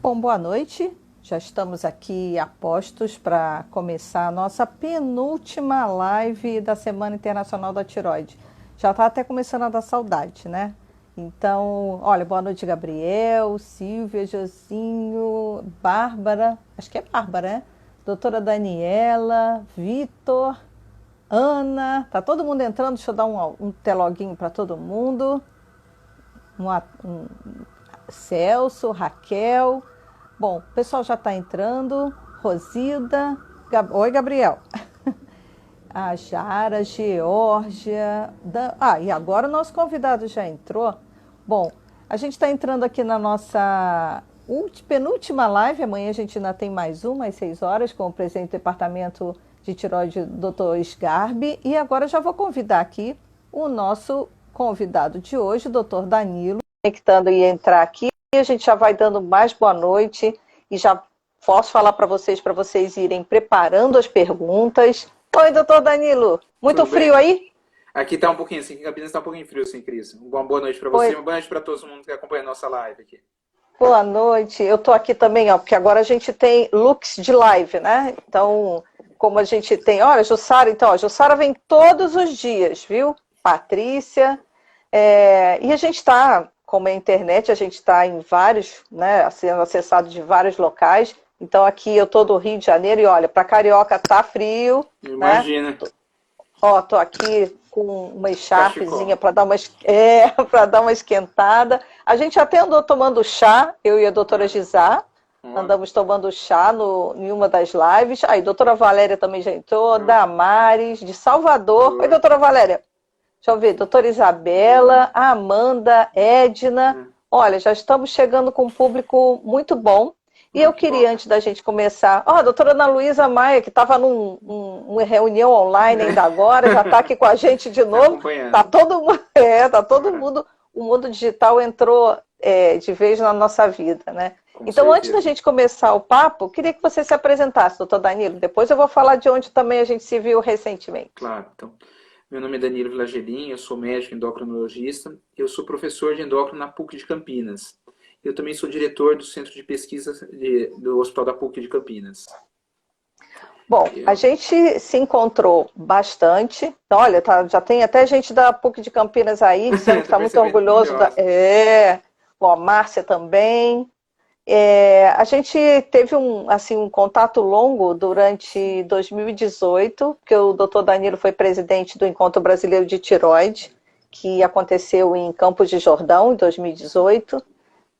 Bom, boa noite. Já estamos aqui a postos para começar a nossa penúltima live da Semana Internacional da Tireoide. Já está até começando a dar saudade, né? Então, olha, boa noite, Gabriel, Silvia, Josinho, Bárbara, acho que é Bárbara, né? Doutora Daniela, Vitor, Ana, tá todo mundo entrando? Deixa eu dar um teloguinho para todo mundo. Celso, Raquel. Bom, o pessoal já está entrando. Rosilda. Oi, Gabriel. A Jara, Geórgia. E agora o nosso convidado já entrou. Bom, a gente está entrando aqui na nossa penúltima live. Amanhã a gente ainda tem mais uma, às 6 horas, com o presidente do Departamento de Tireoide, Dr. Sgarbi. E agora já vou convidar aqui o nosso convidado de hoje, o Dr. Danilo, conectando e entrar aqui. A gente já vai dando mais boa noite e já posso falar para vocês irem preparando as perguntas. Oi, doutor Danilo. Muito Tudo frio bem? Aí? Aqui está um pouquinho assim, em Campinas está um pouquinho frio, sim, Cris. Uma boa noite para você e uma boa noite para todo mundo que acompanha a nossa live aqui. Boa noite. Eu estou aqui também, porque agora a gente tem looks de live, né? Então, como a gente tem... Olha, Jussara, Jussara vem todos os dias, viu? Patrícia. E a gente está, como é a internet, a gente está em vários, né, sendo acessado de vários locais. Então aqui eu estou do Rio de Janeiro e olha, para Carioca tá frio. Imagina. Né? Tô aqui com uma echarpezinha para dar uma esquentada. A gente até andou tomando chá, eu e a doutora Gisá. Andamos tomando chá em uma das lives. Aí, doutora Valéria também já entrou, Damares, de Salvador. Oi, doutora Valéria. Deixa eu ver, doutora Isabela, Amanda, Edna. Olha, já estamos chegando com um público muito bom. E eu queria, antes da gente começar... a doutora Ana Luísa Maia, que estava numa reunião online ainda agora, já está aqui com a gente de novo. Está todo mundo... O mundo digital entrou de vez na nossa vida, né? Então, antes da gente começar o papo, queria que você se apresentasse, doutor Danilo. Depois eu vou falar de onde também a gente se viu recentemente. Claro, então... Meu nome é Danilo Vilagerin, eu sou médico endocrinologista, eu sou professor de endócrino na PUC de Campinas. Eu também sou diretor do Centro de Pesquisa do Hospital da PUC de Campinas. Bom, a gente se encontrou bastante. Então, olha, já tem até gente da PUC de Campinas aí, dizendo que está muito orgulhoso. Bom, a Márcia também. A gente teve um contato longo durante 2018, porque o doutor Danilo foi presidente do Encontro Brasileiro de Tireoide, que aconteceu em Campos de Jordão, em 2018.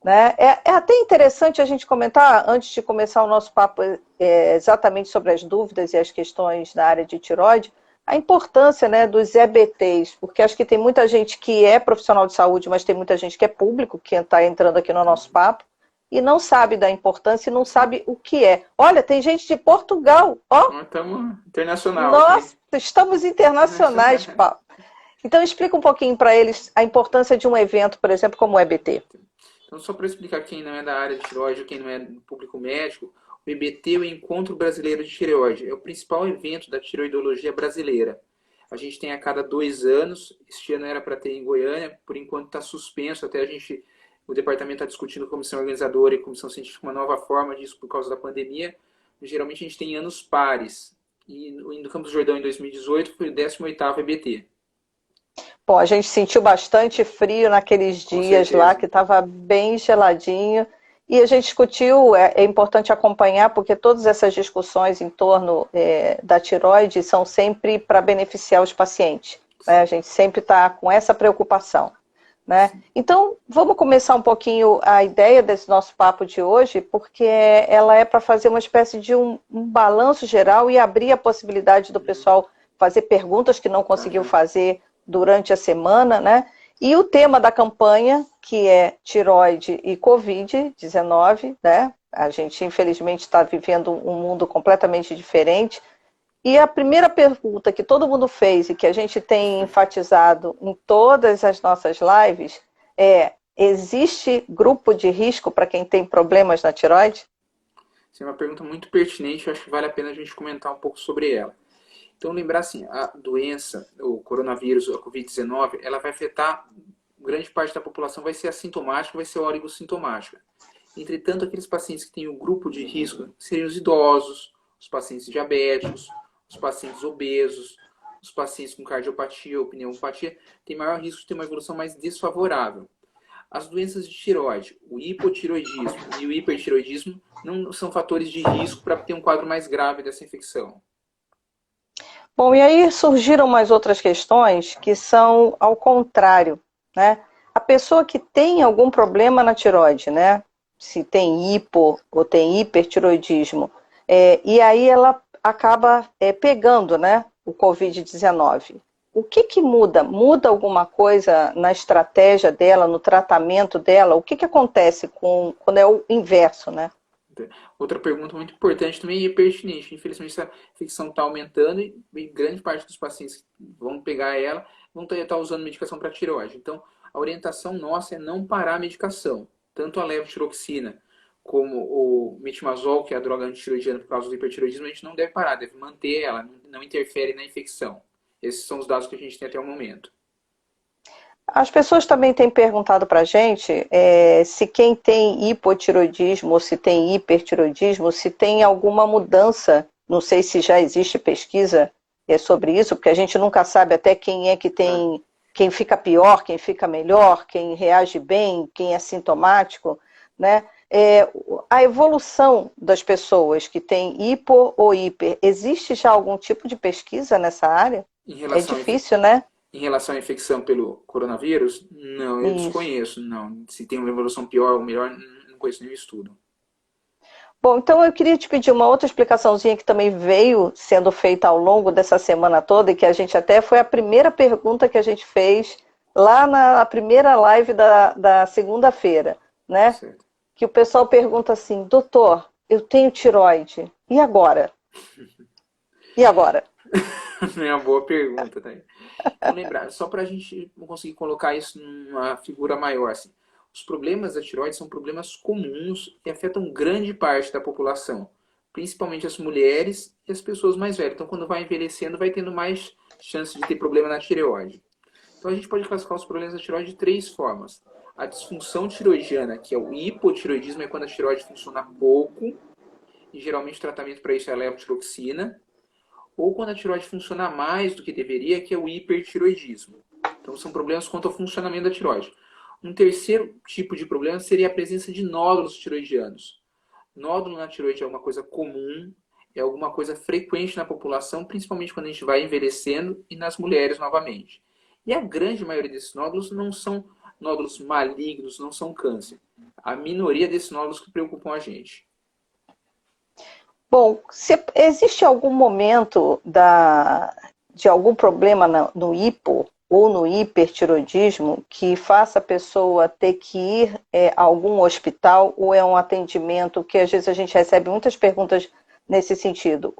Né? É até interessante a gente comentar, antes de começar o nosso papo exatamente sobre as dúvidas e as questões da área de tireoide, a importância, né, dos EBTs, porque acho que tem muita gente que é profissional de saúde, mas tem muita gente que é público, que está entrando aqui no nosso papo, e não sabe da importância e não sabe o que é. Olha, tem gente de Portugal, ó. Estamos internacional. Nossa, estamos internacionais, Paulo. Então, explica um pouquinho para eles a importância de um evento, por exemplo, como o EBT. Então, só para explicar quem não é da área de tireoide ou quem não é do público médico, o EBT é o Encontro Brasileiro de Tireoide. É o principal evento da tireoidologia brasileira. A gente tem a cada 2 anos, este ano era para ter em Goiânia, por enquanto está suspenso, até o departamento está discutindo com a comissão organizadora e a comissão científica uma nova forma disso por causa da pandemia. Geralmente a gente tem anos pares. E no Campos do Jordão, em 2018, foi o 18º EBT. Bom, a gente sentiu bastante frio naqueles dias lá, que estava bem geladinho. E a gente discutiu, é importante acompanhar, porque todas essas discussões em torno da tireoide são sempre para beneficiar os pacientes. Né? A gente sempre está com essa preocupação. Né? Então, vamos começar um pouquinho a ideia desse nosso papo de hoje, porque ela é para fazer uma espécie de um balanço geral e abrir a possibilidade do pessoal fazer perguntas que não conseguiu fazer durante a semana, né? E o tema da campanha, que é tireoide e Covid-19, né? A gente, infelizmente, está vivendo um mundo completamente diferente. E a primeira pergunta que todo mundo fez e que a gente tem enfatizado em todas as nossas lives é: existe grupo de risco para quem tem problemas na tireoide? Essa é uma pergunta muito pertinente, eu acho que vale a pena a gente comentar um pouco sobre ela. Então, lembrar assim, a doença, o coronavírus, a Covid-19, ela vai afetar, grande parte da população vai ser assintomática, vai ser oligossintomática. Entretanto, aqueles pacientes que têm o grupo de risco seriam os idosos, os pacientes diabéticos, os pacientes obesos, os pacientes com cardiopatia ou pneumopatia, têm maior risco de ter uma evolução mais desfavorável. As doenças de tireoide, o hipotireoidismo e o hipertireoidismo, não são fatores de risco para ter um quadro mais grave dessa infecção. Bom, e aí surgiram mais outras questões que são ao contrário, né? A pessoa que tem algum problema na tireoide, né? Se tem hipo ou tem hipertireoidismo, e aí ela acaba pegando, né, o Covid-19. O que muda? Muda alguma coisa na estratégia dela, no tratamento dela? O que acontece quando é o inverso, né? Outra pergunta muito importante também e pertinente. Infelizmente, essa infecção está aumentando e grande parte dos pacientes que vão pegar ela vão estar usando medicação para tireoide. Então, a orientação nossa é não parar a medicação. Tanto a levotiroxina como o metimazol, que é a droga antitireoidiana por causa do hipertireoidismo, a gente não deve parar, deve manter ela, não interfere na infecção. Esses são os dados que a gente tem até o momento. As pessoas também têm perguntado para a gente se quem tem hipotiroidismo ou se tem hipertiroidismo, se tem alguma mudança, não sei se já existe pesquisa sobre isso, porque a gente nunca sabe até quem é que tem, quem fica pior, quem fica melhor, quem reage bem, quem é sintomático, né? A evolução das pessoas que têm hipo ou hiper, existe já algum tipo de pesquisa nessa área? É difícil, né? Em relação à infecção pelo coronavírus, não, eu desconheço, não. Se tem uma evolução pior ou melhor, não conheço nenhum estudo. Bom, então eu queria te pedir uma outra explicaçãozinha que também veio sendo feita ao longo dessa semana toda, e que a gente até foi a primeira pergunta que a gente fez lá na primeira live da segunda-feira, né? Certo. Que o pessoal pergunta assim, doutor, eu tenho tireoide, e agora? E agora? É uma boa pergunta, tá? Então, lembrar, só para a gente conseguir colocar isso numa figura maior, assim, os problemas da tireoide são problemas comuns que afetam grande parte da população, principalmente as mulheres e as pessoas mais velhas. Então, quando vai envelhecendo, vai tendo mais chance de ter problema na tireoide. Então, a gente pode classificar os problemas da tireoide de três formas. A disfunção tiroidiana, que é o hipotiroidismo, é quando a tireoide funciona pouco, e geralmente o tratamento para isso é a levotiroxina. Ou quando a tireoide funciona mais do que deveria, que é o hipertiroidismo. Então, são problemas quanto ao funcionamento da tireoide. Um terceiro tipo de problema seria a presença de nódulos tiroidianos. Nódulo na tireoide é uma coisa comum, é alguma coisa frequente na população, principalmente quando a gente vai envelhecendo e nas mulheres novamente. E a grande maioria desses nódulos não são nódulos malignos, não são câncer. A minoria desses nódulos que preocupam a gente. Bom, existe algum momento de algum problema no hipo ou no hipertiroidismo que faça a pessoa ter que ir a algum hospital, ou é um atendimento que às vezes a gente recebe muitas perguntas nesse sentido?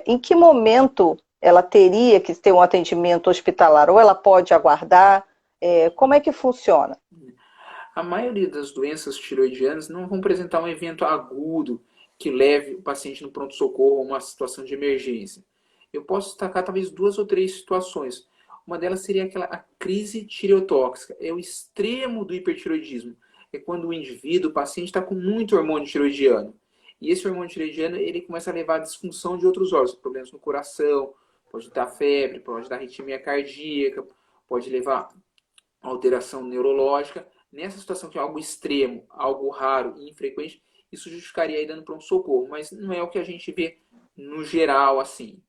Em que momento ela teria que ter um atendimento hospitalar? Ou ela pode aguardar? Como é que funciona? A maioria das doenças tiroidianas não vão apresentar um evento agudo que leve o paciente no pronto-socorro a uma situação de emergência. Eu posso destacar talvez 2 ou 3 situações. Uma delas seria a crise tireotóxica. É o extremo do hipertiroidismo. É quando o indivíduo, o paciente, está com muito hormônio tiroidiano. E esse hormônio tiroidiano ele começa a levar à disfunção de outros órgãos, problemas no coração, pode dar febre, pode dar arritmia cardíaca, pode levar a alteração neurológica. Nessa situação que é algo extremo, algo raro e infrequente, isso justificaria a ida no pronto-socorro, mas não é o que a gente vê no geral assim.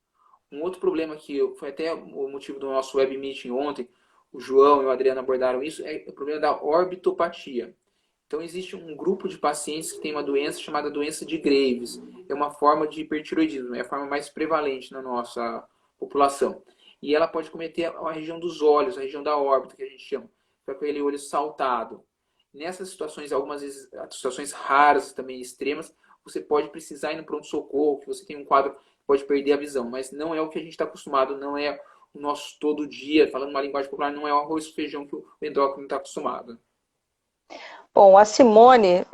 Um outro problema que foi até o motivo do nosso web meeting ontem, o João e o Adriano abordaram isso, é o problema da orbitopatia. Então existe um grupo de pacientes que tem uma doença chamada doença de Graves. É uma forma de hipertiroidismo, é a forma mais prevalente na nossa população. E ela pode cometer a região dos olhos, a região da órbita, que a gente chama. Fica com aquele olho saltado. Nessas situações, algumas vezes, situações raras, também extremas, você pode precisar ir no pronto-socorro, que você tem um quadro que pode perder a visão, mas não é o que a gente está acostumado, não é o nosso todo dia, falando uma linguagem popular, não é o arroz e feijão que o endócrino está acostumado. Bom, a Simone,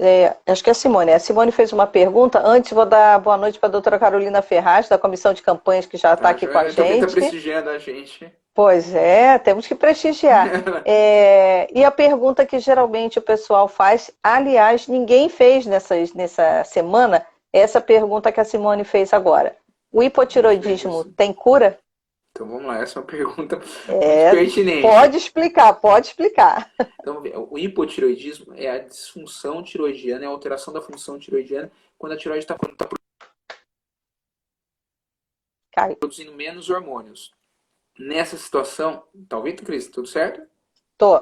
acho que é a Simone fez uma pergunta. Antes, vou dar boa noite para a doutora Carolina Ferraz, da Comissão de Campanhas, que já está aqui com a gente. Também está prestigiando a gente. Pois é, temos que prestigiar. E a pergunta que geralmente o pessoal faz, aliás, ninguém fez nessa semana, essa pergunta que a Simone fez agora. O Não fez hipotiroidismo isso. tem cura? Então vamos lá, essa é uma pergunta muito É, pertinente. pode explicar. Então, o hipotireoidismo é a disfunção tiroidiana, é a alteração da função tiroidiana quando a tiroide está Caio, produzindo menos hormônios. Nessa situação, tá ouvindo, Cris? Tudo certo?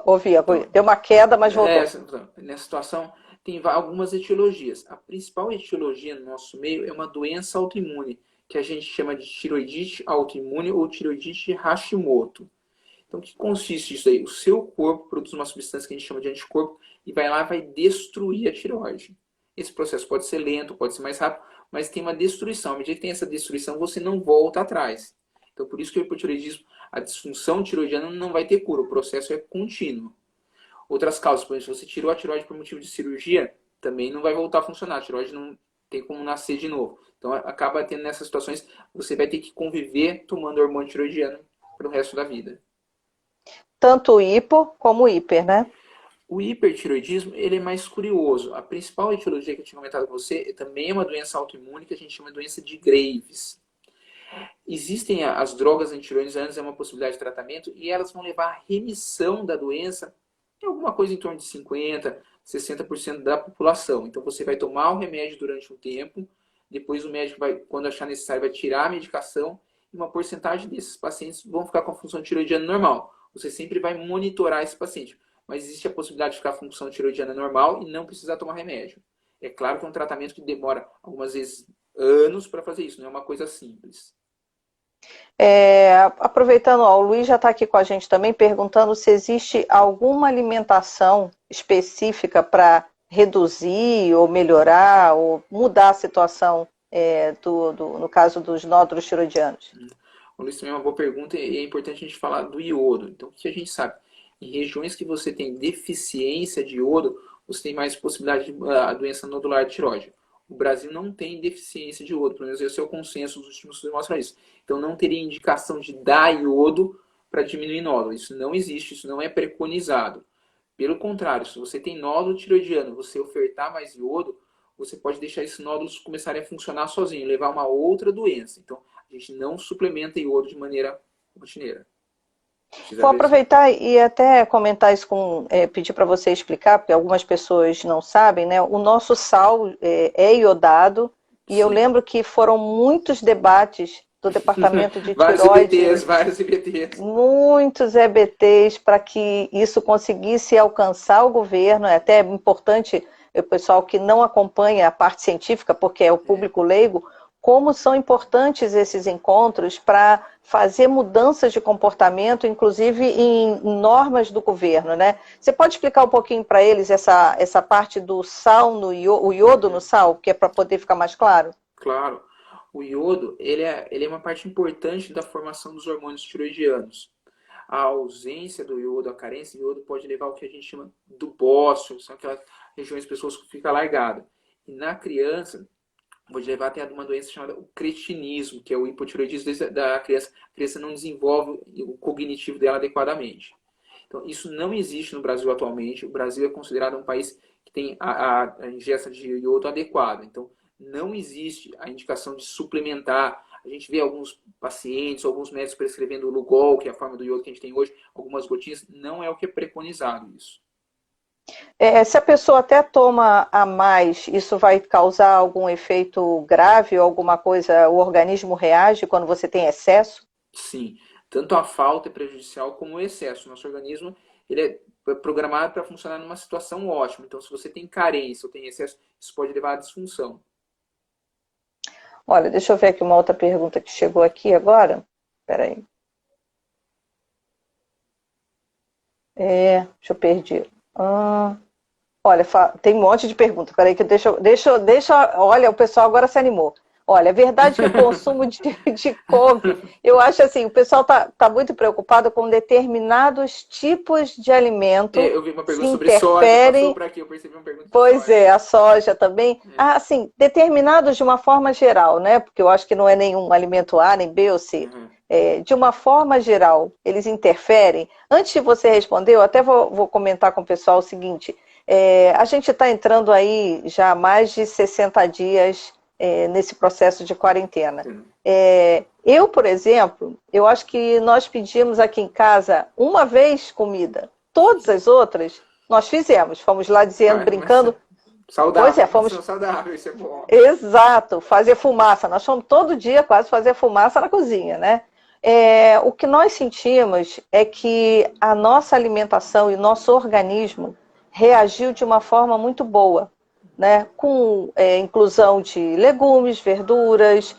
ouvi. Então, Deu uma queda, mas voltou. nessa situação, tem algumas etiologias. A principal etiologia no nosso meio é uma doença autoimune, que a gente chama de tiroidite autoimune ou tiroidite Hashimoto. Então, o que consiste isso aí? O seu corpo produz uma substância que a gente chama de anticorpo e vai lá e vai destruir a tireoide. Esse processo pode ser lento, pode ser mais rápido, mas tem uma destruição. À medida que tem essa destruição, você não volta atrás. Então, por isso que o hipotireoidismo, a disfunção tiroidiana não vai ter cura, o processo é contínuo. Outras causas, por exemplo, se você tirou a tireoide por motivo de cirurgia, também não vai voltar a funcionar. A tireoide não tem como nascer de novo. Então, acaba tendo nessas situações, você vai ter que conviver tomando hormônio tiroidiano pelo resto da vida. Tanto o hipo como o hiper, né? O hipertiroidismo ele é mais curioso. A principal etiologia que eu tinha comentado com você também é uma doença autoimune que a gente chama de doença de Graves. Existem as drogas antiroidianas, é uma possibilidade de tratamento, e elas vão levar à remissão da doença em alguma coisa em torno de 50%, 60% da população. Então você vai tomar o remédio durante um tempo, depois o médico vai, quando achar necessário, vai tirar a medicação, e uma porcentagem desses pacientes vão ficar com a função tiroidiana normal. Você sempre vai monitorar esse paciente, mas existe a possibilidade de ficar com a função tiroidiana normal e não precisar tomar remédio. É claro que é um tratamento que demora algumas vezes anos para fazer isso, não é uma coisa simples. Aproveitando, ó, o Luiz já está aqui com a gente também perguntando se existe alguma alimentação específica para reduzir ou melhorar ou mudar a situação no caso dos nódulos tiroidianos. O Luiz também é uma boa pergunta e é importante a gente falar do iodo. Então, o que a gente sabe? Em regiões que você tem deficiência de iodo, você tem mais possibilidade de a doença nodular de tireoide. O Brasil não tem deficiência de iodo, pelo menos esse é o consenso dos últimos estudos mostram isso. Então não teria indicação de dar iodo para diminuir nódulo. Isso não existe, isso não é preconizado. Pelo contrário, se você tem nódulo tiroidiano, você ofertar mais iodo, você pode deixar esses nódulos começarem a funcionar sozinhos, levar a uma outra doença. Então a gente não suplementa iodo de maneira rotineira. Vou aproveitar e até comentar isso pedir para você explicar, porque algumas pessoas não sabem, né? O nosso sal é iodado, e eu lembro que foram muitos debates do departamento de tireoide. Vários EBTs. Muitos EBTs para que isso conseguisse alcançar o governo. É até importante o pessoal que não acompanha a parte científica, porque é o público leigo, como são importantes esses encontros para fazer mudanças de comportamento, inclusive em normas do governo, né? Você pode explicar um pouquinho para eles essa parte do sal, o iodo no sal, que é para poder ficar mais claro? Claro. O iodo ele é uma parte importante da formação dos hormônios tiroidianos. A ausência do iodo, a carência de iodo pode levar ao que a gente chama do bócio, são aquelas regiões pessoas que ficam largadas. E na criança, pode levar até a uma doença chamada o cretinismo, que é o hipotiroidismo da criança. A criança não desenvolve o cognitivo dela adequadamente. Então, isso não existe no Brasil atualmente. O Brasil é considerado um país que tem a ingesta de iodo adequada. Então, não existe a indicação de suplementar. A gente vê alguns pacientes, alguns médicos prescrevendo o Lugol, que é a forma do iodo que a gente tem hoje, algumas gotinhas. Não é o que é preconizado isso. Se a pessoa até toma a mais, isso vai causar algum efeito grave ou alguma coisa, o organismo reage quando você tem excesso? Sim, tanto a falta é prejudicial como o excesso. Nosso organismo ele é programado para funcionar numa situação ótima. Então, se você tem carência ou tem excesso, isso pode levar à disfunção. Olha, deixa eu ver aqui uma outra pergunta que chegou aqui agora. Espera aí. Deixa eu perder. Olha, tem um monte de perguntas. Peraí, que deixa. Olha, o pessoal agora se animou. Olha, é verdade que o consumo de couve, eu acho assim, o pessoal tá muito preocupado com determinados tipos de alimento Eu vi uma se pergunta sobre soja, passou interferem. por aqui, eu percebi uma pergunta de Pois soja. é, a soja também. É, Ah, assim, determinados de uma forma geral, né? Porque eu acho que não é nenhum alimento A, nem B ou C. uhum, De uma forma geral, eles interferem. Antes de você responder, eu até vou comentar com o pessoal o seguinte: a gente está entrando aí já há mais de 60 dias nesse processo de quarentena. entendo. Eu, por exemplo, eu acho que nós pedimos aqui em casa uma vez comida. Todas as outras nós fizemos. Fomos lá dizendo, Mas brincando. Pois saudável, é, alimentação fomos. saudável, isso é bom. Exato, fazer fumaça. Nós fomos todo dia quase fazer fumaça na cozinha, né? O que nós sentimos é que a nossa alimentação e o nosso organismo reagiu de uma forma muito boa, né? Com inclusão de legumes, verduras,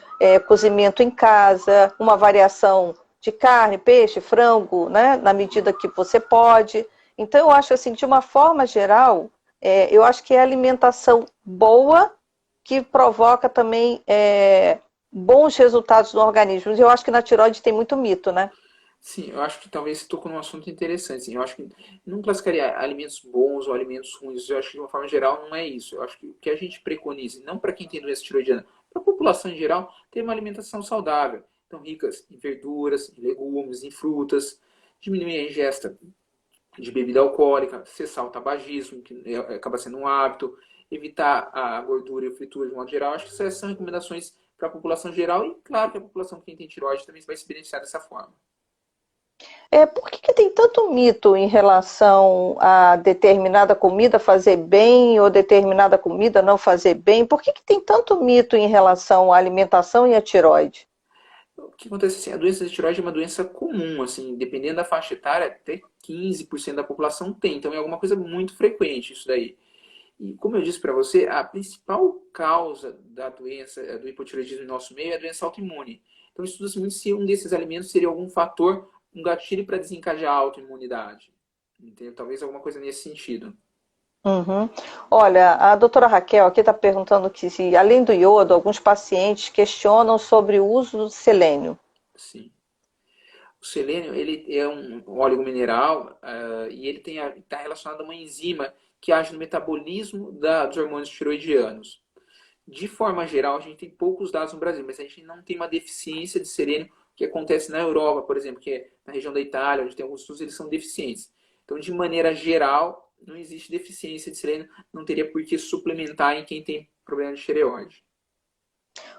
cozimento em casa, uma variação de carne, peixe, frango, né? Na medida que você pode. Então, eu acho assim, de uma forma geral, eu acho que é alimentação boa que provoca também bons resultados no organismo. Eu acho que na tireoide tem muito mito, né? Sim, eu acho que talvez você tocou num assunto interessante. Assim, eu acho que não classificaria alimentos bons ou alimentos ruins. Eu acho que de uma forma geral não é isso. Eu acho que o que a gente preconiza, não para quem tem doença tiroidiana, para a população em geral, ter uma alimentação saudável. Então, ricas em verduras, em legumes, em frutas, diminuir a ingesta de bebida alcoólica, cessar o tabagismo, que acaba sendo um hábito, evitar a gordura e a fritura de modo geral. Acho que essas são recomendações para a população geral e, claro, que a população que tem tireoide também vai se beneficiar dessa forma. Por que tem tanto mito em relação a determinada comida fazer bem ou determinada comida não fazer bem? Por que tem tanto mito em relação à alimentação e à tireoide? O que acontece assim, a doença de tireoide é uma doença comum, assim, dependendo da faixa etária, até 15% da população tem, então é alguma coisa muito frequente isso daí. E como eu disse para você, a principal causa da doença, do hipotireoidismo no nosso meio é a doença autoimune. Então estuda-se muito se um desses alimentos seria algum fator, um gatilho para desencadear a autoimunidade. Entendeu? Talvez alguma coisa nesse sentido. Uhum. Olha, a doutora Raquel aqui está perguntando que, se, além do iodo, alguns pacientes questionam sobre o uso do selênio. Sim. O selênio ele é um óleo mineral e ele está relacionado a uma enzima que age no metabolismo dos hormônios tiroidianos. De forma geral, a gente tem poucos dados no Brasil, mas a gente não tem uma deficiência de selênio que acontece na Europa, por exemplo, que é na região da Itália, onde tem alguns estudos, eles são deficientes. Então, de maneira geral, não existe deficiência de selênio, não teria por que suplementar em quem tem problema de tireoide.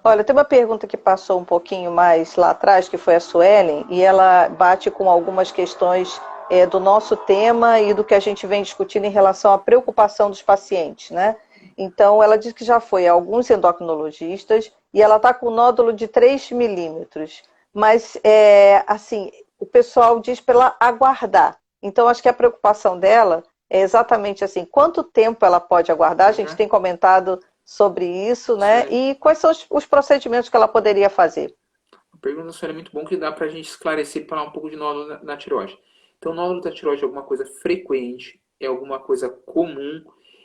Olha, tem uma pergunta que passou um pouquinho mais lá atrás, que foi a Suelen, e ela bate com algumas questões do nosso tema e do que a gente vem discutindo em relação à preocupação dos pacientes, né? Então, ela diz que já foi a alguns endocrinologistas e ela está com um nódulo de 3 milímetros. Mas, assim, o pessoal diz para ela aguardar. Então, acho que a preocupação dela é exatamente assim, quanto tempo ela pode aguardar? A gente Uhum. tem comentado sobre isso, Isso né? é, E quais são os procedimentos que ela poderia fazer? a pergunta sua é muito bom que dá para a gente esclarecer e falar um pouco de nódulo na tireoide. Então, nódulo da tireoide é alguma coisa frequente, é alguma coisa comum,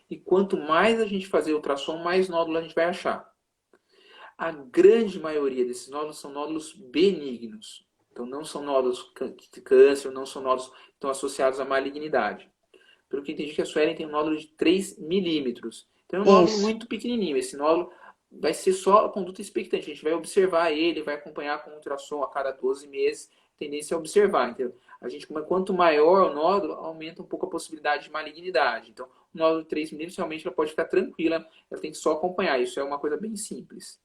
e quanto mais a gente fazer ultrassom, mais nódulo a gente vai achar. A grande maioria desses nódulos são nódulos benignos. Então, não são nódulos de câncer, não são nódulos que estão associados à malignidade. Pelo que entendi que a Suelen tem um nódulo de 3 milímetros. Então, é um nódulo Isso. muito pequenininho. Esse nódulo vai ser só a conduta expectante. A gente vai observar ele, vai acompanhar com ultrassom a cada 12 meses. A tendência é observar. Entendeu? A gente, quanto maior o nódulo, aumenta um pouco a possibilidade de malignidade. Então, o nódulo de 3 milímetros, realmente, ela pode ficar tranquila. Ela tem que só acompanhar. Isso é uma coisa bem simples.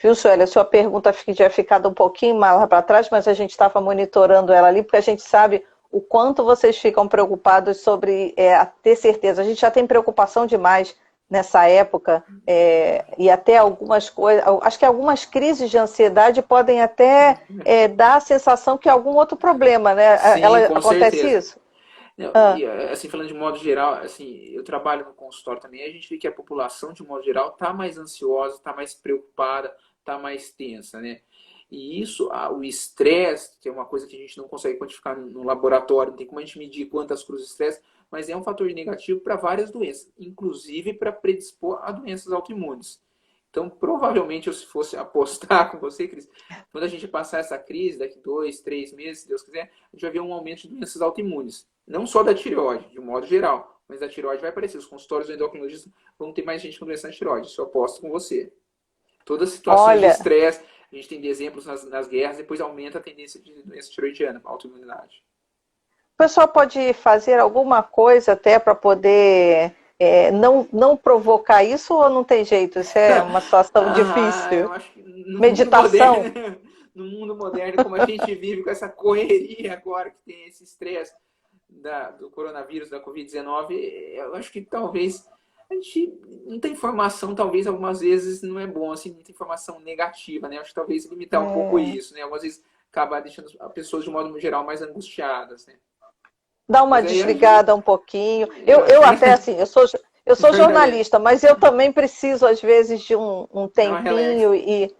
Viu, Sueli? A sua pergunta tinha ficado um pouquinho mais lá para trás, mas a gente estava monitorando ela ali, porque a gente sabe o quanto vocês ficam preocupados sobre ter certeza. A gente já tem preocupação demais nessa época, e até algumas coisas, acho que algumas crises de ansiedade podem até dar a sensação que é algum outro problema, né? Sim, com Acontece certeza. isso? Não, Ah, e assim, falando de modo geral, assim, eu trabalho no consultório também, a gente vê que a população, de modo geral, está mais ansiosa, está mais preocupada, está mais tensa, né? E isso, o estresse, que é uma coisa que a gente não consegue quantificar no laboratório, não tem como a gente medir quantas cruzes de estresse, mas é um fator negativo para várias doenças, inclusive para predispor a doenças autoimunes. Então, provavelmente, eu se fosse apostar com você, Cris, quando a gente passar essa crise, daqui 2, 3 meses, se Deus quiser, a gente vai ver um aumento de doenças autoimunes. Não só da tireoide, de um modo geral, mas a tireoide vai aparecer. Os consultórios do endocrinologista vão ter mais gente com doença na tireoide. Isso eu aposto com você. Todas as situações de Olha, estresse, a gente tem de exemplos nas guerras, depois aumenta a tendência de doença tireoidiana, autoimunidade. o pessoal pode fazer alguma coisa até para poder não provocar isso ou não tem jeito? Isso é uma situação Eu difícil. acho que no mundo Meditação? moderno, no mundo moderno, como a gente vive com essa correria agora, que tem esse estresse do coronavírus, da Covid-19, eu acho que talvez a gente, muita informação, talvez algumas vezes não é bom, assim, muita informação negativa, né? Acho que talvez limitar um pouco É, isso, né? Algumas vezes acabar deixando as pessoas, de modo geral, mais angustiadas, né? dar uma Mas aí a gente, desligada um pouquinho. Eu até assim, eu sou jornalista, mas eu também preciso, às vezes, de um dá uma relax. tempinho e Isso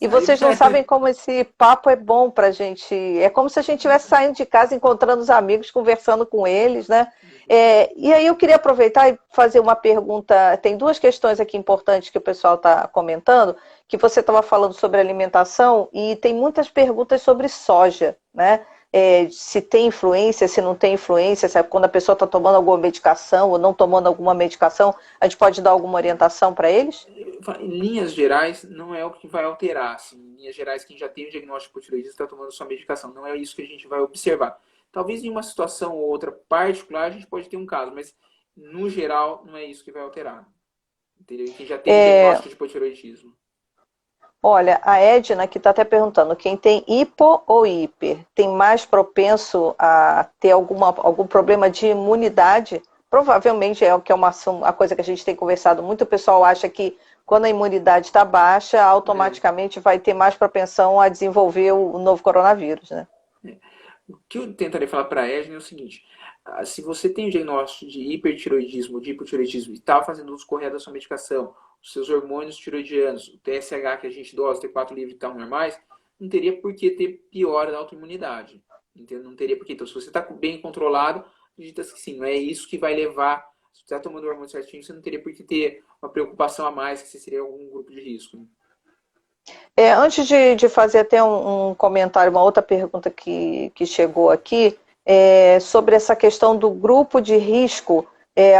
aí. vocês não sabem como esse papo é bom pra gente. É como se a gente estivesse saindo de casa, encontrando os amigos, conversando com eles, né? E aí eu queria aproveitar e fazer uma pergunta. Tem duas questões aqui importantes que o pessoal está comentando, que você estava falando sobre alimentação e tem muitas perguntas sobre soja, né? Se tem influência, se não tem influência, quando a pessoa está tomando alguma medicação ou não tomando alguma medicação, a gente pode dar alguma orientação para eles? Em linhas gerais, não é o que vai alterar. Assim, em linhas gerais, quem já tem o diagnóstico de tireoidite está tomando sua medicação. Não é isso que a gente vai observar. Talvez em uma situação ou outra particular a gente pode ter um caso, mas no geral não é isso que vai alterar. Entendeu? E quem já tem o É, diagnóstico de hipotireoidismo. olha, a Edna que está até perguntando, quem tem hipo ou hiper, tem mais propenso a ter algum problema de imunidade? Provavelmente é o que é a coisa que a gente tem conversado muito. O pessoal acha que quando a imunidade está baixa, É, automaticamente vai ter mais propensão a desenvolver o novo coronavírus, né? é. O que eu tentarei falar para a Edna é o seguinte: se você tem o diagnóstico de hipertiroidismo, de hipotiroidismo e está fazendo uso correto da sua medicação, os seus hormônios tiroidianos, o TSH que a gente dosa, T4 livre estão normais, não teria por que ter piora da autoimunidade. Entendeu? Não teria por que. Então, se você está bem controlado, acredita que sim, não é isso que vai levar. Se você está tomando o hormônio certinho, você não teria por que ter uma preocupação a mais que você seria algum grupo de risco. Né? Antes de fazer até um comentário, uma outra pergunta que chegou aqui, sobre essa questão do grupo de risco,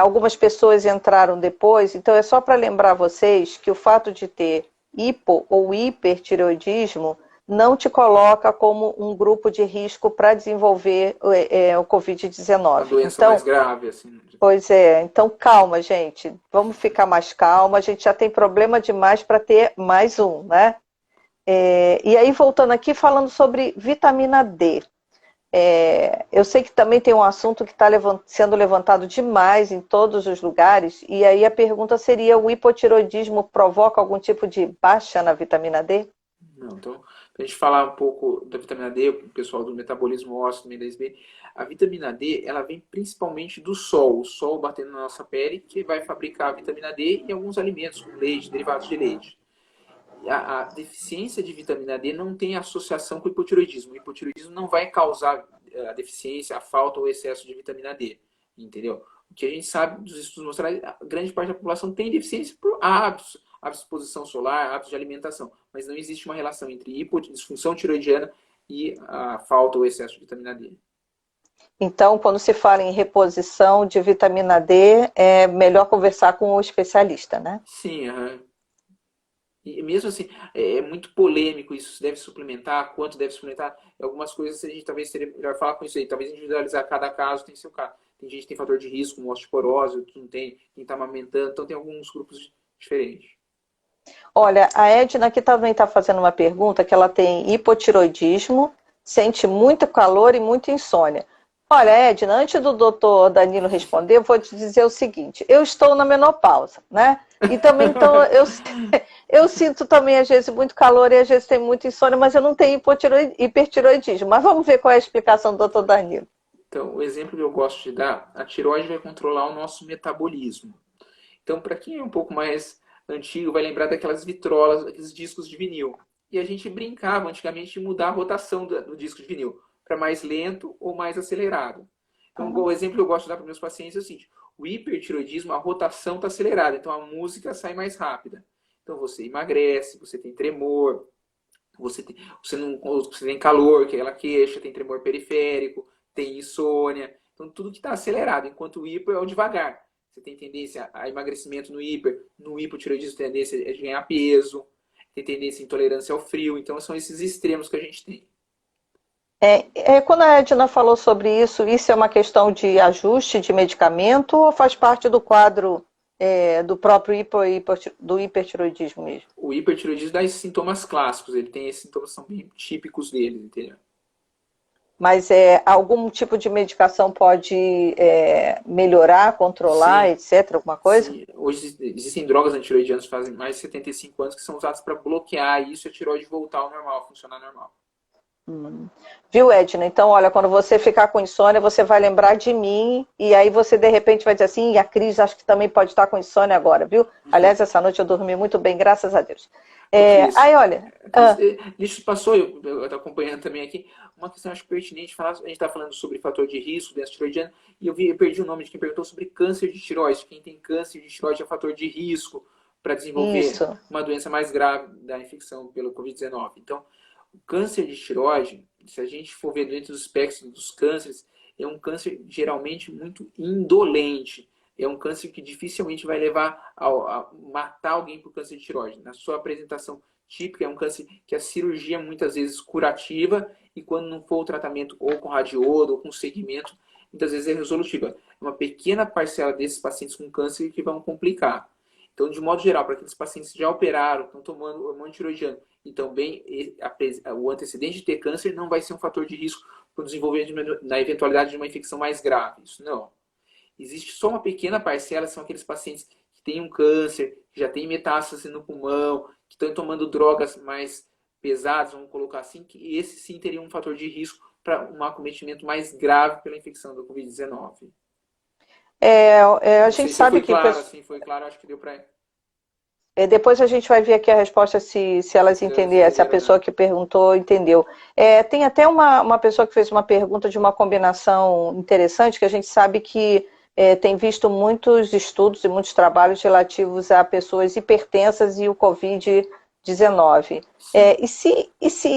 algumas pessoas entraram depois, então é só para lembrar vocês que o fato de ter hipo ou hipertireoidismo não te coloca como um grupo de risco para desenvolver o Uma Covid-19. doença mais Então, grave, assim. pois é, então calma, gente, vamos ficar mais calma, a gente já tem problema demais para ter mais um, né? E aí, voltando aqui, falando sobre vitamina D. Eu sei que também tem um assunto que está sendo levantado demais em todos os lugares, e aí a pergunta seria: o hipotiroidismo provoca algum tipo de baixa na vitamina D? Não, então, para a gente falar um pouco da vitamina D, o pessoal do metabolismo ósseo, também da SB, a vitamina D, ela vem principalmente do sol, o sol batendo na nossa pele, que vai fabricar a vitamina D em alguns alimentos, como leite, derivados de leite. A deficiência de vitamina D não tem associação com o hipotiroidismo. O hipotiroidismo não vai causar a deficiência, a falta ou excesso de vitamina D, entendeu? O que a gente sabe dos estudos mostraram, a grande parte da população tem deficiência por hábitos de exposição solar, hábitos de alimentação, mas não existe uma relação entre disfunção tiroidiana e a falta ou excesso de vitamina D. Então, quando se fala em reposição de vitamina D, é melhor conversar com o especialista, né? Sim, e mesmo assim, é muito polêmico isso, se deve suplementar, quanto deve suplementar. Algumas coisas a gente talvez seria melhor falar com isso aí, talvez individualizar cada caso, tem seu caso. Tem gente que tem fator de risco, como osteoporose, outros não tem, quem está amamentando, então tem alguns grupos diferentes. Olha, a Edna aqui também está fazendo uma pergunta que ela tem hipotiroidismo, sente muito calor e muita insônia. Olha, Edna, antes do doutor Danilo responder, eu vou te dizer o seguinte, eu estou na menopausa, né? E também, então, eu sinto também, às vezes, muito calor e às vezes tem muita insônia, mas eu não tenho hipertiroidismo. Mas vamos ver qual é a explicação do doutor Danilo. Então, o exemplo que eu gosto de dar, a tireoide vai controlar o nosso metabolismo. Então, para quem é um pouco mais antigo, vai lembrar daquelas vitrolas, aqueles discos de vinil. E a gente brincava antigamente de mudar a rotação do disco de vinil para mais lento ou mais acelerado. Então, o exemplo que eu gosto de dar para meus pacientes é o seguinte: o hipertiroidismo, a rotação está acelerada, então a música sai mais rápida. Então você emagrece, você tem tremor, você tem calor, que é aquela queixa, tem tremor periférico, tem insônia. Então tudo que está acelerado, enquanto o hipo é o devagar. Você tem tendência a emagrecimento no hipotireoidismo tem tendência a ganhar peso, tem tendência à intolerância ao frio. Então são esses extremos que a gente tem. Quando a Edna falou sobre isso é uma questão de ajuste de medicamento ou faz parte do quadro do próprio do hipertiroidismo mesmo? O hipertiroidismo dá esses sintomas clássicos, ele tem esses sintomas que são bem típicos dele, entendeu? Mas algum tipo de medicação pode melhorar, controlar, Sim, etc, alguma coisa? sim. Hoje existem drogas antiroidianas que fazem mais de 75 anos que são usadas para bloquear isso e a tiroide voltar ao normal, funcionar normal. Viu, Edna? Então, olha, quando você ficar com insônia, você vai lembrar de mim e aí você, de repente, vai dizer assim, e a Cris acho que também pode estar com insônia agora, viu? Aliás, essa noite eu dormi muito bem, graças a Deus. Cris, Aí, olha... isso passou, eu estou acompanhando também aqui, uma questão acho pertinente, a gente está falando sobre fator de risco, doença tiroidiana, e eu perdi o nome de quem perguntou sobre câncer de tiroide. Quem tem câncer de tiroide é fator de risco para desenvolver uma doença mais grave da infecção pelo Covid-19. Então, o câncer de tiroide, se a gente for ver dentro dos espectros dos cânceres, é um câncer geralmente muito indolente. É um câncer que dificilmente vai levar a matar alguém por câncer de tiroide. Na sua apresentação típica, é um câncer que a cirurgia é muitas vezes curativa e quando não for o tratamento ou com radiodo ou com segmento, muitas vezes é resolutiva. É uma pequena parcela desses pacientes com câncer que vão complicar. Então, de modo geral, para aqueles pacientes que já operaram, estão tomando hormônio tiroidiano e também o antecedente de ter câncer não vai ser um fator de risco para o desenvolvimento na eventualidade de uma infecção mais grave. Isso não. Existe só uma pequena parcela, são aqueles pacientes que têm um câncer, que já têm metástase no pulmão, que estão tomando drogas mais pesadas, vamos colocar assim, que esse sim teria um fator de risco para um acometimento mais grave pela infecção do Covid-19. A gente sabe que... Foi claro, acho que deu para... Depois a gente vai ver aqui a resposta se elas entenderam, se a pessoa que perguntou entendeu. Tem até uma pessoa que fez uma pergunta de uma combinação interessante, que a gente sabe que tem visto muitos estudos e muitos trabalhos relativos a pessoas hipertensas e o Covid-19. E se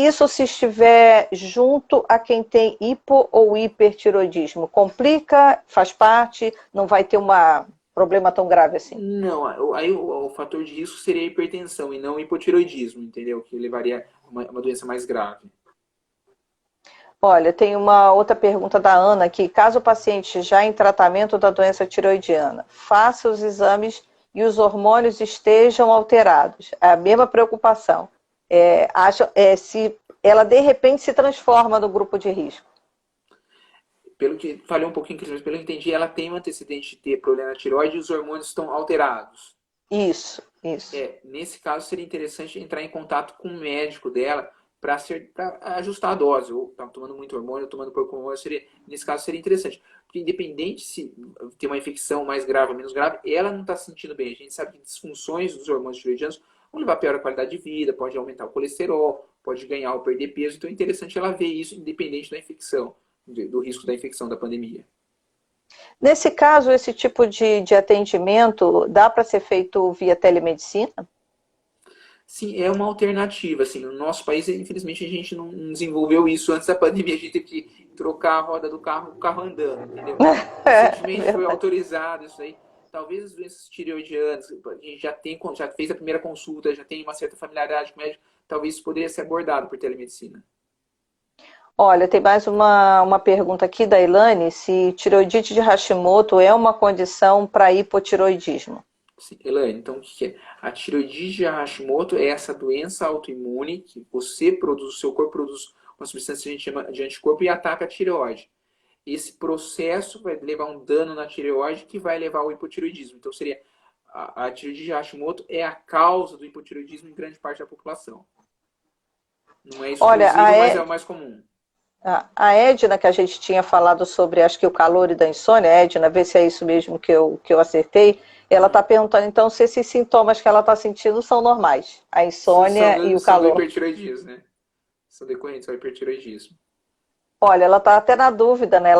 isso se estiver junto a quem tem hipo ou hipertiroidismo, complica, faz parte, não vai ter problema tão grave assim? Não, aí o fator de risco seria a hipertensão e não o hipotiroidismo, entendeu? Que levaria a uma doença mais grave. Olha, tem uma outra pergunta da Ana aqui. Caso o paciente já em tratamento da doença tiroidiana faça os exames e os hormônios estejam alterados, é a mesma preocupação. Se ela de repente se transforma no grupo de risco. Pelo que falei um pouquinho, mas pelo que entendi, ela tem um antecedente de ter problema na tireoide e os hormônios estão alterados. Isso. Nesse caso, seria interessante entrar em contato com o médico dela para ajustar a dose. Ou está tomando muito hormônio, ou tomando pouco hormônio. Nesse caso, seria interessante. Porque independente se tem uma infecção mais grave ou menos grave, ela não está se sentindo bem. A gente sabe que disfunções dos hormônios tiroidianos vão levar a pior qualidade de vida, pode aumentar o colesterol, pode ganhar ou perder peso. Então é interessante ela ver isso independente da infecção, do risco da infecção da pandemia. Nesse caso, esse tipo de atendimento dá para ser feito via telemedicina? Sim, é uma alternativa. Assim, no nosso país, infelizmente, a gente não desenvolveu isso antes da pandemia. A gente teve que trocar a roda do carro, o carro andando, entendeu? Recentemente foi autorizado isso aí. Talvez as doenças tireoidianas, a gente já fez a primeira consulta, já tem uma certa familiaridade com o médico, talvez isso poderia ser abordado por telemedicina. Olha, tem mais uma pergunta aqui da Elane, se tireoidite de Hashimoto é uma condição para hipotiroidismo. Sim, Elaine, então o que é? A tireoidite de Hashimoto é essa doença autoimune que você produz, o seu corpo produz uma substância que a gente chama de anticorpo e ataca a tireoide. Esse processo vai levar um dano na tireoide que vai levar ao hipotireoidismo. Então seria a tireoidite de Hashimoto é a causa do hipotireoidismo em grande parte da população. Não é exclusivo, mas é o mais comum. A Edna, que a gente tinha falado sobre, acho que o calor e da insônia, Edna, vê se é isso mesmo que eu acertei, ela está perguntando, então, se esses sintomas que ela está sentindo são normais, a insônia e o calor. São do hipertireoidismo, né? São decorrentes ao hipertireoidismo. Olha, ela está até na dúvida, né?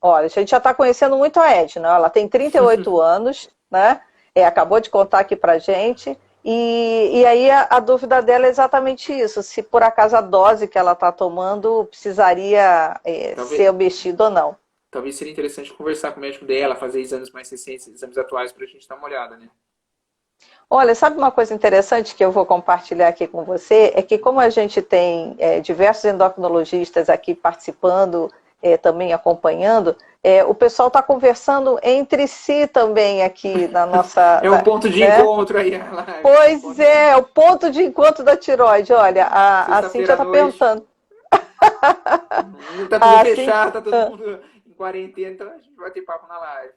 Olha, a gente já está conhecendo muito a Edna, ela tem 38 anos, né? Acabou de contar aqui pra gente, E aí a dúvida dela é exatamente isso, se por acaso a dose que ela está tomando precisaria ser Talvez, mexida ou não. talvez seria interessante conversar com o médico dela, fazer exames mais recentes, exames atuais para a gente dar uma olhada, né? Olha, sabe uma coisa interessante que eu vou compartilhar aqui com você? É que como a gente tem diversos endocrinologistas aqui participando, também acompanhando, o pessoal está conversando entre si também aqui na nossa, É um ponto de né? encontro aí, a live. Pois é, o ponto de encontro da tiroide. Olha, a Sexta-feira Cíntia à está noite. perguntando. Tá tudo A fechado, Cíntia, tá todo mundo em quarentena, então a gente vai ter papo na live.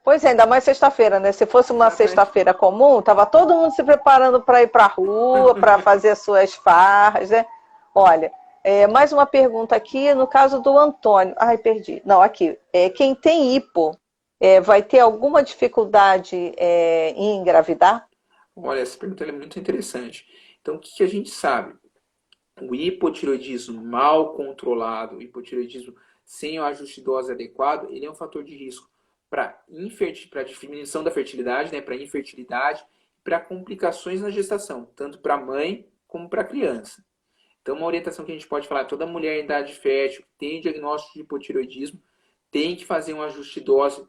pois é, ainda mais sexta-feira, né? Se fosse uma Exatamente. sexta-feira comum, tava todo mundo se preparando para ir para a rua, para fazer as suas farras, né? Olha, mais uma pergunta aqui, no caso do Antônio. Ai, perdi. Não, aqui. Quem tem hipo vai ter alguma dificuldade em engravidar? Olha, essa pergunta é muito interessante. Então, o que que a gente sabe? O hipotireoidismo mal controlado, o hipotireoidismo sem o ajuste de dose adequado, ele é um fator de risco para diminuição da fertilidade, né, para infertilidade, para complicações na gestação, tanto para a mãe como para a criança. Então, uma orientação que a gente pode falar, toda mulher em idade fértil que tem diagnóstico de hipotireoidismo tem que fazer um ajuste de dose,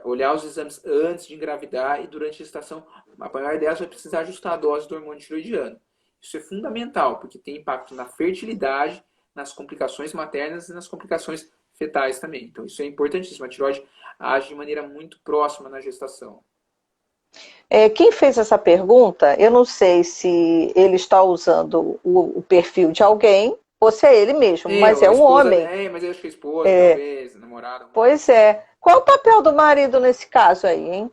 olhar os exames antes de engravidar e durante a gestação, a maior delas vai precisar ajustar a dose do hormônio tiroidiano. Isso é fundamental, porque tem impacto na fertilidade, nas complicações maternas e nas complicações fetais também. Então, isso é importantíssimo. A tiroide age de maneira muito próxima na gestação. Quem fez essa pergunta, eu não sei se ele está usando o perfil de alguém ou se é ele mesmo, mas Ou é a um esposa, homem. mas eu acho que a esposa, talvez, a namorada, alguma coisa Pois assim. é. Qual o papel do marido nesse caso aí, hein?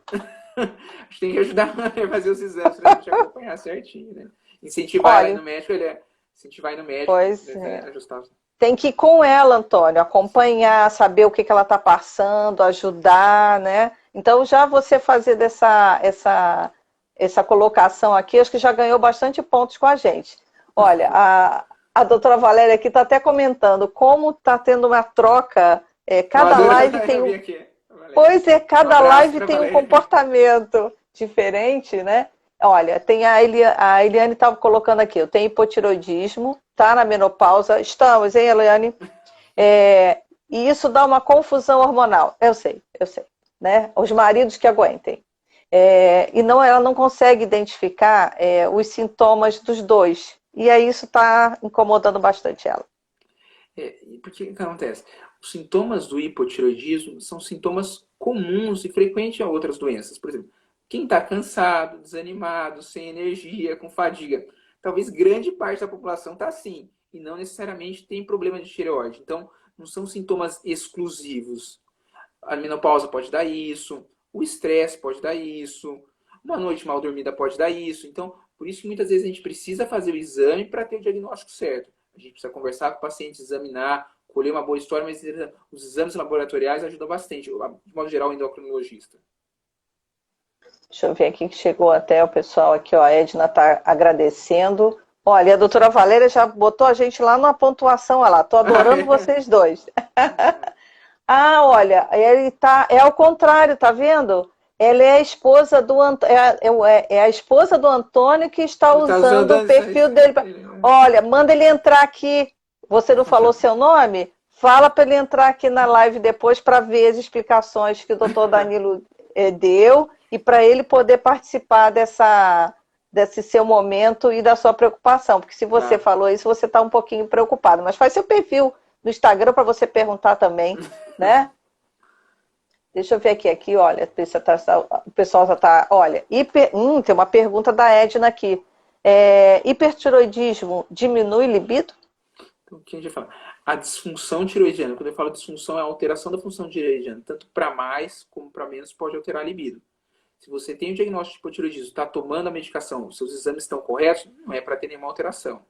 A gente tem que ajudar a fazer os exames para a gente acompanhar certinho, né? Incentivar ela a ir Olha, no médico, incentivar ir no médico, pois né, é. ajustar. Tem que ir com ela, Antônio, acompanhar, saber o que ela está passando, ajudar, né? Então, já você fazer essa colocação aqui, acho que já ganhou bastante pontos com a gente. Olha, a doutora Valéria aqui está até comentando como está tendo uma troca, Eu cada adoro, live tem eu um. vim aqui, Valéria. Pois é, Um cada abraço live para tem um Valéria. comportamento diferente, né? Olha, tem a Eliane estava colocando aqui, eu tenho hipotiroidismo, tá na menopausa, estamos, hein, Eliane? E isso dá uma confusão hormonal. Eu sei, né? Os maridos que aguentem. E não, ela não consegue identificar os sintomas dos dois. E aí isso está incomodando bastante ela. Porque o que acontece? Os sintomas do hipotiroidismo são sintomas comuns e frequentes a outras doenças. Por exemplo, quem está cansado, desanimado, sem energia, com fadiga. Talvez grande parte da população está assim e não necessariamente tem problema de tireoide. Então, não são sintomas exclusivos. A menopausa pode dar isso, o estresse pode dar isso, uma noite mal dormida pode dar isso. Então, por isso que muitas vezes a gente precisa fazer o exame para ter o diagnóstico certo. A gente precisa conversar com o paciente, examinar, colher uma boa história, mas os exames laboratoriais ajudam bastante, de modo geral, o endocrinologista. Deixa eu ver aqui que chegou até o pessoal aqui, ó. A Edna está agradecendo. Olha, a doutora Valéria já botou a gente lá numa pontuação, olha lá. Tô adorando vocês dois. Ah, olha, ele tá. É ao contrário, tá vendo? Ela é a esposa do é a esposa do Antônio que está Ele está usando usando o perfil dele. Olha, manda ele entrar aqui. Você não falou seu nome? Fala para ele entrar aqui na live depois para ver as explicações que o doutor Danilo deu e para ele poder participar desse seu momento e da sua preocupação. Porque se você falou isso, você está um pouquinho preocupado. Mas faz seu perfil no Instagram para você perguntar também, né? Deixa eu ver aqui, olha, o pessoal já está, olha, tem uma pergunta da Edna aqui. Hipertiroidismo diminui libido? Então, o que a gente fala? A disfunção tiroidiana, quando eu falo disfunção, é a alteração da função tiroidiana, tanto para mais como para menos pode alterar a libido. Se você tem o diagnóstico de hipotiroidismo, está tomando a medicação, os seus exames estão corretos, não é para ter nenhuma alteração.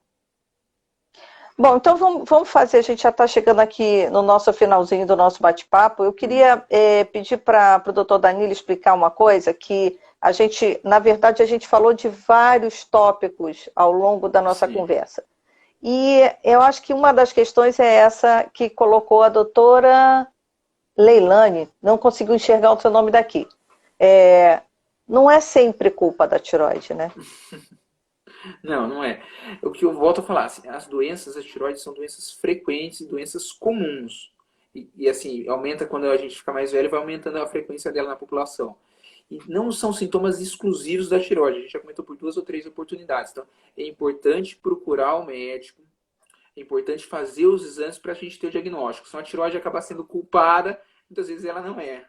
Bom, então vamos fazer, a gente já está chegando aqui no nosso finalzinho do nosso bate-papo. Eu queria pedir para o doutor Danilo explicar uma coisa que a gente, na verdade, a gente falou de vários tópicos ao longo da nossa Sim. conversa. E eu acho que uma das questões é essa que colocou a doutora Leilane, não conseguiu enxergar o seu nome daqui. não é sempre culpa da tireoide, né? Não, não é. O que eu volto a falar, assim, as doenças da tireoide são doenças frequentes e doenças comuns. Assim, aumenta quando a gente fica mais velho, vai aumentando a frequência dela na população. E não são sintomas exclusivos da tireoide. A gente já comentou por 2 ou 3 oportunidades. Então, é importante procurar o médico, é importante fazer os exames para a gente ter o diagnóstico. Senão a tireoide acaba sendo culpada, muitas vezes ela não é.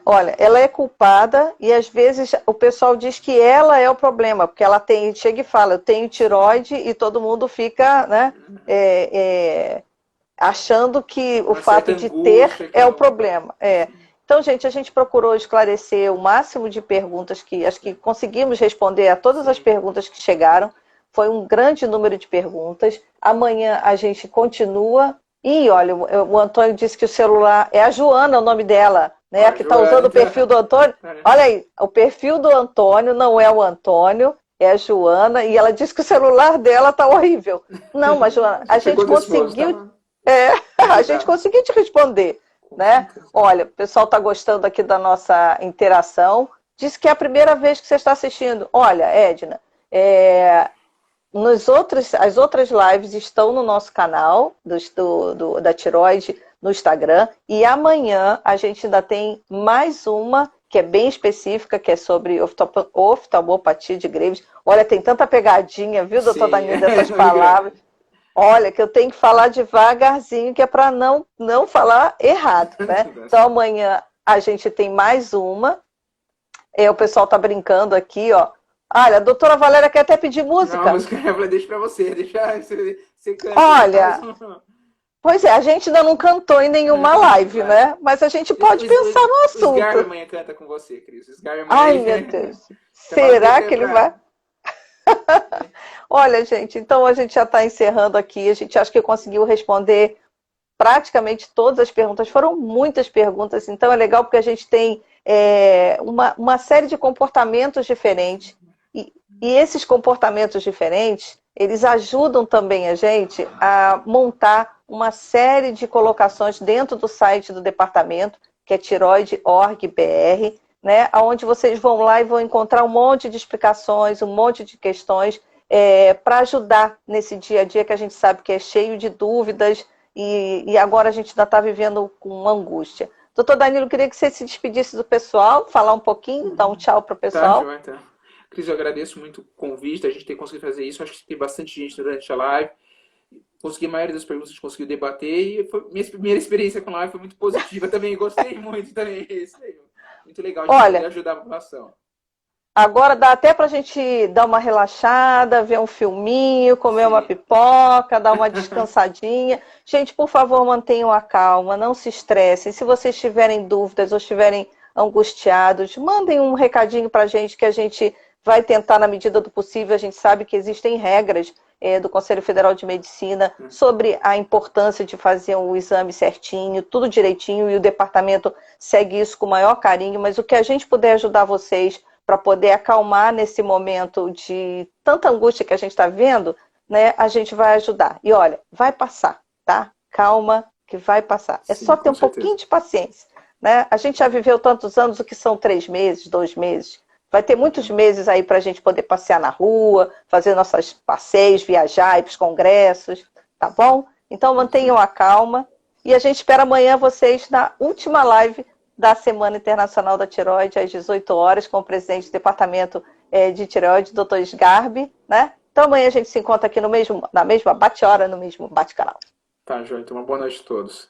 Olha, ela é culpada e às vezes o pessoal diz que ela é o problema, porque ela chega e fala, eu tenho tireoide e todo mundo fica, né, achando que o fato de ter é o problema. Então, gente, a gente procurou esclarecer o máximo de perguntas acho que conseguimos responder a todas as perguntas que chegaram. Foi um grande número de perguntas. Amanhã a gente continua. E olha, o Antônio disse que o celular é a Joana, o nome dela, né? Que está usando o perfil do Antônio. Olha aí, o perfil do Antônio não é o Antônio, é a Joana, e ela disse que o celular dela está horrível. Não, mas Joana, a gente conseguiu. A gente conseguiu te responder, né? Olha, o pessoal está gostando aqui da nossa interação. Disse que é a primeira vez que você está assistindo. Olha, Edna, as outras lives estão no nosso canal da tireoide no Instagram. E amanhã a gente ainda tem mais uma, que é bem específica, que é sobre oftalmopatia de Graves. Olha, tem tanta pegadinha, viu, doutor Danilo, dessas palavras. Olha, que eu tenho que falar devagarzinho, que é para não falar errado, né? Então amanhã a gente tem mais uma. O pessoal está brincando aqui, ó. Olha, a doutora Valéria quer até pedir música. Não, a música deixa para você, você canta. Olha, pois é, a gente ainda não cantou em nenhuma live, né? Mas a gente pode pensar no assunto. O Sgar amanhã canta com você, Cris. Ai, meu Deus. Será que ele vai? Olha, gente, então a gente já está encerrando aqui. A gente acha que conseguiu responder praticamente todas as perguntas. Foram muitas perguntas, então é legal porque a gente tem uma série de comportamentos diferentes. E esses comportamentos diferentes, eles ajudam também a gente a montar uma série de colocações dentro do site do departamento, que é tireoide.org.br, né, onde vocês vão lá e vão encontrar um monte de explicações, um monte de questões para ajudar nesse dia a dia que a gente sabe que é cheio de dúvidas e agora a gente ainda está vivendo com angústia. Doutor Danilo, queria que você se despedisse do pessoal, falar um pouquinho, dar um tchau para o pessoal. Tá. Cris, eu agradeço muito o convite, a gente ter conseguido fazer isso. Acho que tem bastante gente durante a live. Consegui a maioria das perguntas, a gente conseguiu debater. E minha primeira experiência com a live foi muito positiva também. Gostei muito também. Isso aí. Muito legal a gente poder ajudar a população. Agora dá até pra gente dar uma relaxada, ver um filminho, comer uma pipoca, dar uma descansadinha. Gente, por favor, mantenham a calma, não se estressem. Se vocês tiverem dúvidas ou estiverem angustiados, mandem um recadinho pra gente que a gente vai tentar na medida do possível. A gente sabe que existem regras do Conselho Federal de Medicina sobre a importância de fazer o exame certinho, tudo direitinho, e o departamento segue isso com o maior carinho, mas o que a gente puder ajudar vocês para poder acalmar nesse momento de tanta angústia que a gente está vendo, né, a gente vai ajudar. E olha, vai passar, tá? Calma, que vai passar. É só ter um pouquinho de paciência, né? A gente já viveu tantos anos, o que são 3 meses, 2 meses. Vai ter muitos meses aí para a gente poder passear na rua, fazer nossos passeios, viajar, ir para os congressos, tá bom? Então mantenham a calma e a gente espera amanhã vocês na última live da Semana Internacional da Tireoide, às 18 horas, com o presidente do Departamento de Tireoide, Dr. Sgarbi, né? Então amanhã a gente se encontra aqui na mesma bate-hora, no mesmo bate-canal. Tá, João. Então uma boa noite a todos.